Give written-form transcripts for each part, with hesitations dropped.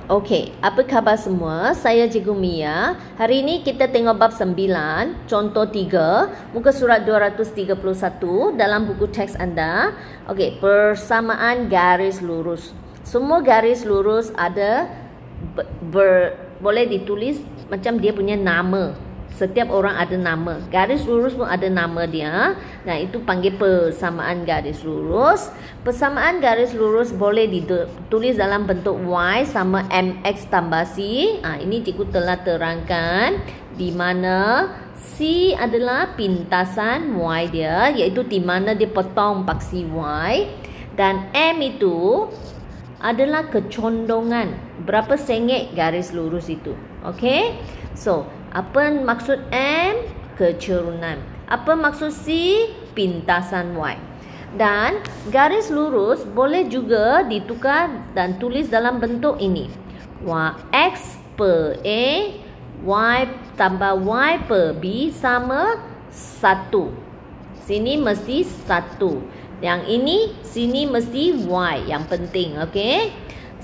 Okey, apa khabar semua? Saya Cikgu Mia. Hari ini kita tengok bab 9, contoh 3, muka surat 231 dalam buku teks anda. Okey, persamaan garis lurus. Semua garis lurus ada boleh ditulis macam dia punya nama. Setiap orang ada nama. Garis lurus pun ada nama dia. Nah, itu panggil persamaan garis lurus. Persamaan garis lurus boleh ditulis dalam bentuk Y sama MX tambah C. Ini cikgu telah terangkan di mana C adalah pintasan Y dia, iaitu di mana dia potong paksi Y. Dan M itu adalah kecondongan. Berapa sengit garis lurus itu. Okey? So, apa maksud M? Kecerunan. Apa maksud C? Pintasan Y. Dan garis lurus boleh juga ditukar dan tulis dalam bentuk ini. X per A, Y tambah Y per B sama 1. Sini mesti 1. Yang ini, sini mesti Y. Yang penting, okey?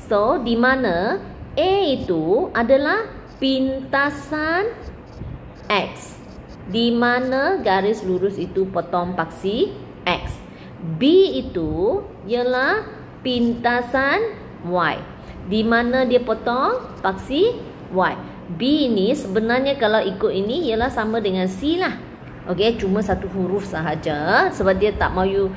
So, di mana A itu adalah pintasan X, di mana garis lurus itu potong paksi X. B itu ialah pintasan Y, di mana dia potong paksi Y. B ini sebenarnya kalau ikut ini ialah sama dengan C lah. Okey, cuma satu huruf sahaja sebab dia tak mahu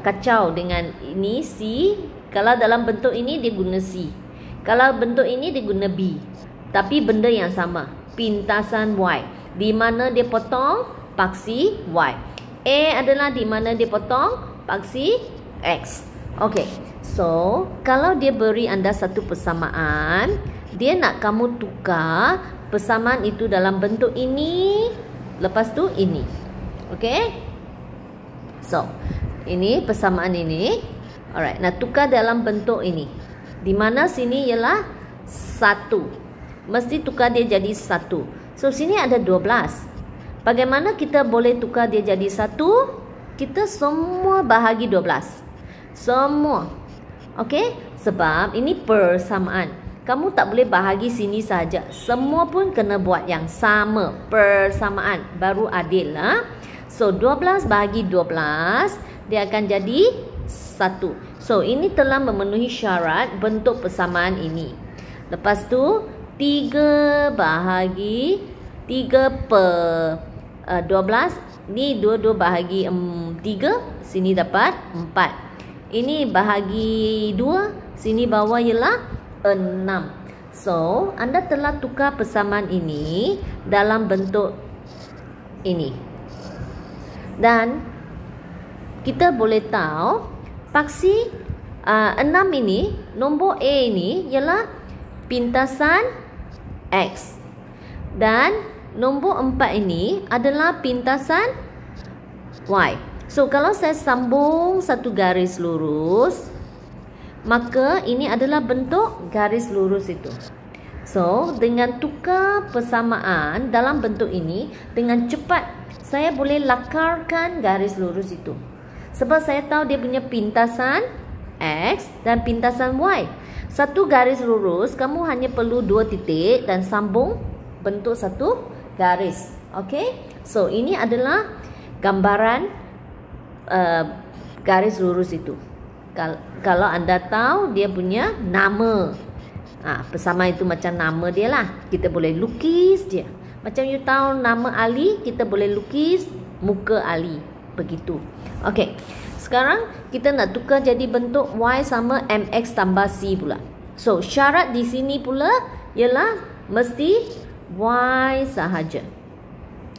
kacau dengan ini C. Kalau dalam bentuk ini dia guna C. Kalau bentuk ini dia guna B. Tapi benda yang sama. Pintasan Y. Di mana dia potong paksi Y. A adalah di mana dia potong paksi X. Okey. So, kalau dia beri anda satu persamaan, dia nak kamu tukar persamaan itu dalam bentuk ini. Lepas tu ini. Okey. So, ini persamaan ini. Alright. Nak tukar dalam bentuk ini. Di mana sini ialah 1. Mesti tukar dia jadi 1. So, sini ada 12. Bagaimana kita boleh tukar dia jadi 1? Kita semua bahagi 12. Semua. Okey? Sebab ini persamaan. Kamu tak boleh bahagi sini saja. Semua pun kena buat yang sama. Persamaan. Baru adil. So, 12 bahagi 12. Dia akan jadi 1. So, ini telah memenuhi syarat bentuk persamaan ini. Lepas tu, 3 bahagi 3 per 12. Ni 2 bahagi 3. Sini dapat 4. Ini bahagi 2. Sini bawah ialah 6. So, anda telah tukar persamaan ini dalam bentuk ini. Dan kita boleh tahu paksi 6 ini, nombor A ini ialah pintasan X. Dan nombor 4 ini adalah pintasan Y. So, kalau saya sambung satu garis lurus, maka ini adalah bentuk garis lurus itu. So, dengan tukar persamaan dalam bentuk ini, dengan cepat saya boleh lakarkan garis lurus itu. Sebab saya tahu dia punya pintasan X dan pintasan Y. Satu garis lurus, kamu hanya perlu 2 titik dan sambung bentuk satu garis. Okey? So, ini adalah gambaran garis lurus itu. Kalau anda tahu dia punya nama. Persamaan itu macam nama dia lah. Kita boleh lukis dia. Macam you tahu nama Ali, kita boleh lukis muka Ali. Begitu. Okey. Sekarang kita nak tukar jadi bentuk Y sama MX tambah C pula. So, syarat di sini pula ialah mesti Y sahaja.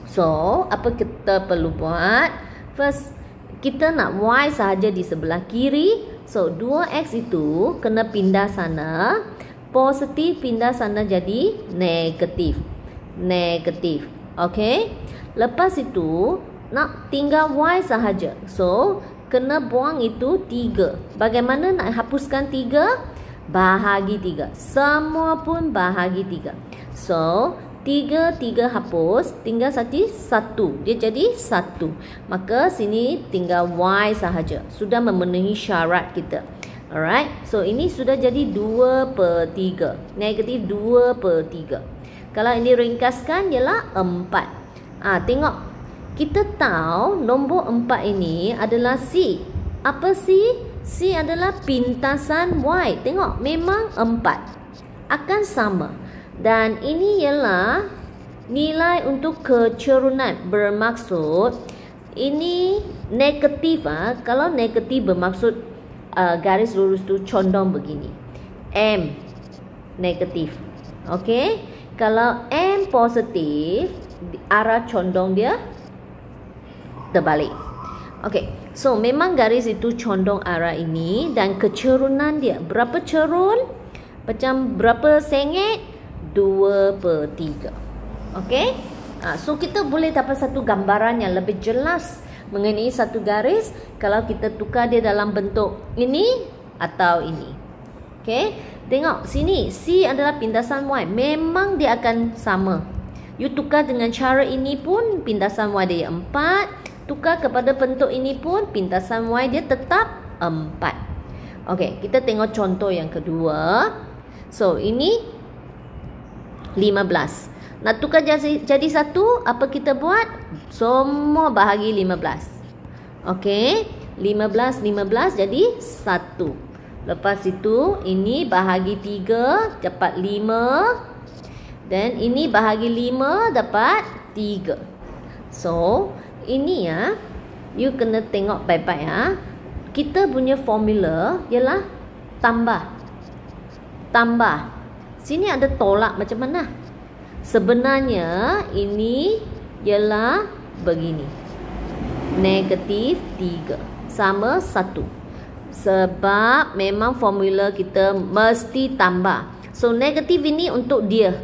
So, apa kita perlu buat? First, kita nak Y sahaja di sebelah kiri. So, 2X itu kena pindah sana. Positif pindah sana jadi negatif. Negatif. Okey. Lepas itu, nak tinggal Y sahaja. So, kena buang itu 3. Bagaimana nak hapuskan 3? Bahagi 3. Semua pun bahagi 3. So, 3 hapus. Tinggal satu. Dia jadi 1. Maka sini tinggal Y sahaja. Sudah memenuhi syarat kita. Alright, so ini sudah jadi 2/3. Negatif 2/3. Kalau ini ringkaskan ialah 4. Tengok. Kita tahu nombor 4 ini adalah C. Apa C? C adalah pintasan Y. Tengok, memang 4. Akan sama. Dan ini ialah nilai untuk kecerunan. Bermaksud ini negatif. Kalau negatif bermaksud garis lurus tu condong begini. M negatif. Okey. Kalau M positif, arah condong dia terbalik. Okey. So memang garis itu condong arah ini dan kecerunan dia berapa cerun? Macam berapa sengit? 2/3. Okey. So kita boleh dapat satu gambaran yang lebih jelas mengenai satu garis kalau kita tukar dia dalam bentuk ini atau ini. Okey. Tengok sini, C adalah pintasan Y. Memang dia akan sama. You tukar dengan cara ini pun pintasan Y dia 4. Tukar kepada bentuk ini pun pintasan Y dia tetap 4. Okey, kita tengok contoh yang kedua. So, ini 15. Nak tukar jadi satu, apa kita buat? Semua bahagi 15. Okey, 15 jadi 1. Lepas itu, ini bahagi 3 dapat 5. Dan ini bahagi 5 dapat 3. So, ini you kena tengok baik-baik Kita punya formula ialah tambah. Sini ada tolak macam mana? Sebenarnya ini ialah begini. Negatif 3 sama 1. Sebab memang formula kita mesti tambah. So negatif ini untuk dia.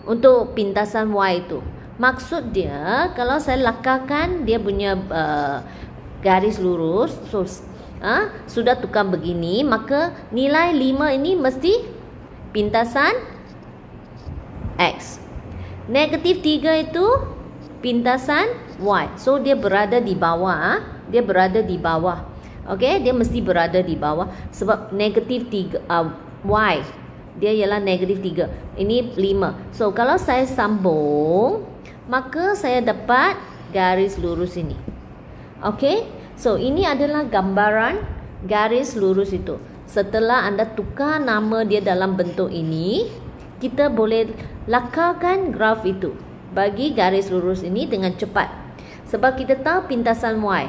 Untuk pintasan Y itu. Maksud dia, kalau saya lakarkan dia punya garis lurus, so sudah tukar begini, maka nilai 5 ini mesti pintasan X. Negatif 3 itu pintasan Y. So dia berada di bawah. Dia berada di bawah. Okey, dia mesti berada di bawah sebab negatif 3 Y. Dia ialah negatif 3. Ini 5. So kalau saya sambung, maka saya dapat garis lurus ini. Okey. So ini adalah gambaran garis lurus itu. Setelah anda tukar nama dia dalam bentuk ini, kita boleh lakarkan graf itu bagi garis lurus ini dengan cepat. Sebab kita tahu pintasan Y,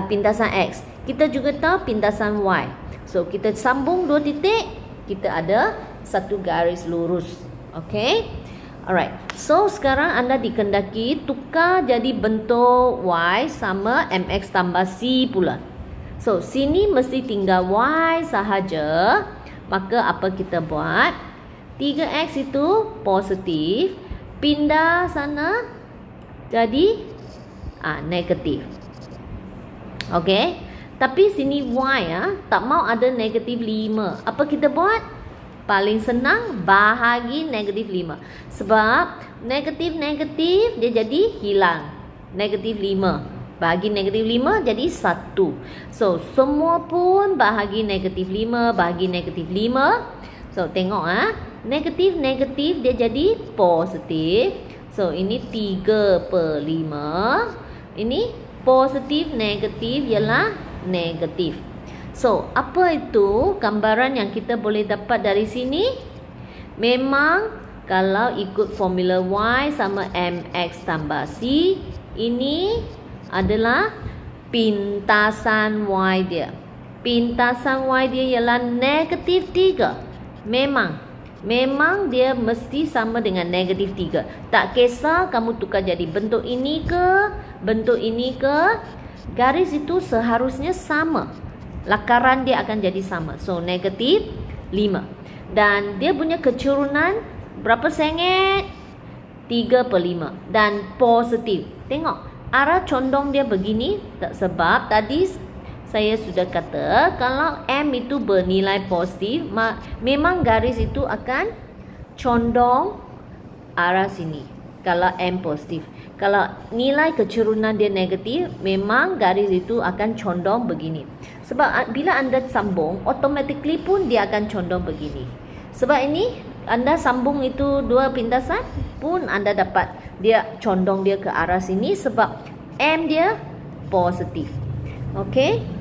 pintasan X. Kita juga tahu pintasan Y. So kita sambung 2 titik, kita ada satu garis lurus. Okey. Alright, so sekarang anda dikendaki tukar jadi bentuk Y sama MX tambah C pula. So, sini mesti tinggal Y sahaja. Maka apa kita buat? 3X itu positif. Pindah sana jadi negatif. Okey. Tapi sini Y tak mau ada negatif 5. Apa kita buat? Paling senang bahagi negatif 5. Sebab negatif-negatif dia jadi hilang. Negatif 5. Bahagi negatif 5 jadi 1. So, semua pun bahagi negatif 5. Bahagi negatif 5. So, tengok negatif-negatif dia jadi positif. So, ini 3/5. Ini positif-negatif ialah negatif. So, apa itu gambaran yang kita boleh dapat dari sini? Memang kalau ikut formula Y sama MX tambah C, ini adalah pintasan Y dia. Pintasan Y dia ialah negatif 3. Memang dia mesti sama dengan negatif 3. Tak kisah kamu tukar jadi bentuk ini ke, bentuk ini ke, garis itu seharusnya sama. Lakaran dia akan jadi sama. So, negatif 5. Dan dia punya kecerunan berapa sengit? 3/5. Dan positif. Tengok, arah condong dia begini. Sebab tadi saya sudah kata, kalau M itu bernilai positif, memang garis itu akan condong arah sini. Kalau M positif. Kalau nilai kecerunan dia negatif, memang garis itu akan condong begini. Sebab bila anda sambung, automatically pun dia akan condong begini. Sebab ini anda sambung itu dua pintasan pun anda dapat dia condong dia ke arah sini sebab M dia positif. Okey.